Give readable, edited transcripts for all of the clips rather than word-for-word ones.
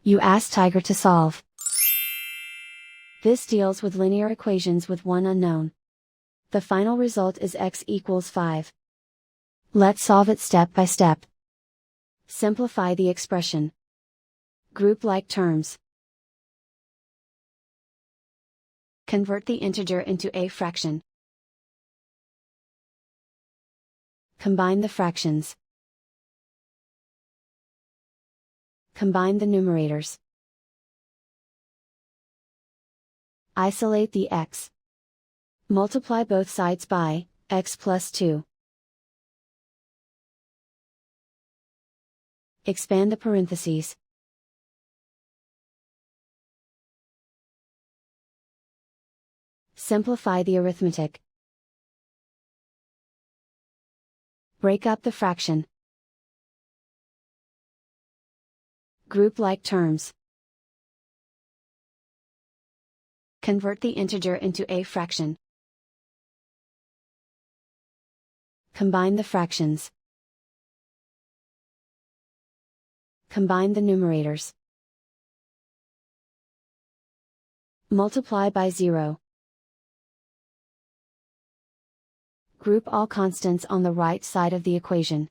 You ask Tiger to solve. This deals with linear equations with one unknown. The final result is x equals 5. Let's solve it step by step. Simplify the expression. Group like terms. Convert the integer into a fraction. Combine the fractions. Combine the numerators. Isolate the x. Multiply both sides by x plus 2. Expand the parentheses. Simplify the arithmetic. Break up the fraction. Group like terms. Convert the integer into a fraction. Combine the fractions. Combine the numerators. Multiply by 0. Group all constants on the right side of the equation.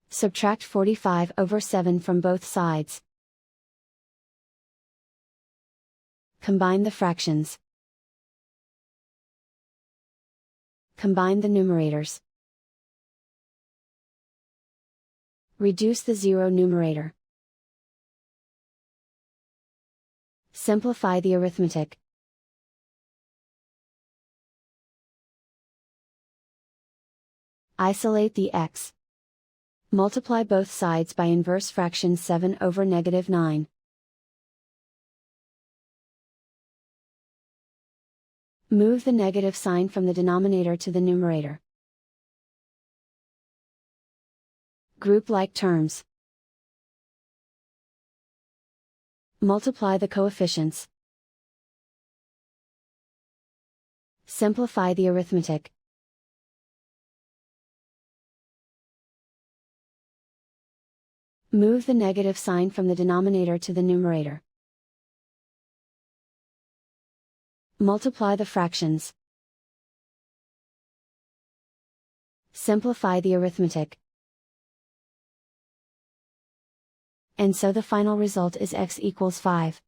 Subtract 45/7 from both sides. Combine the fractions. Combine the numerators. Reduce the 0 numerator. Simplify the arithmetic. Isolate the x. Multiply both sides by inverse fraction 7/9. Move the negative sign from the denominator to the numerator. Group like terms. Multiply the coefficients. Simplify the arithmetic. Move the negative sign from the denominator to the numerator. Multiply the fractions. Simplify the arithmetic. And so the final result is x equals 5.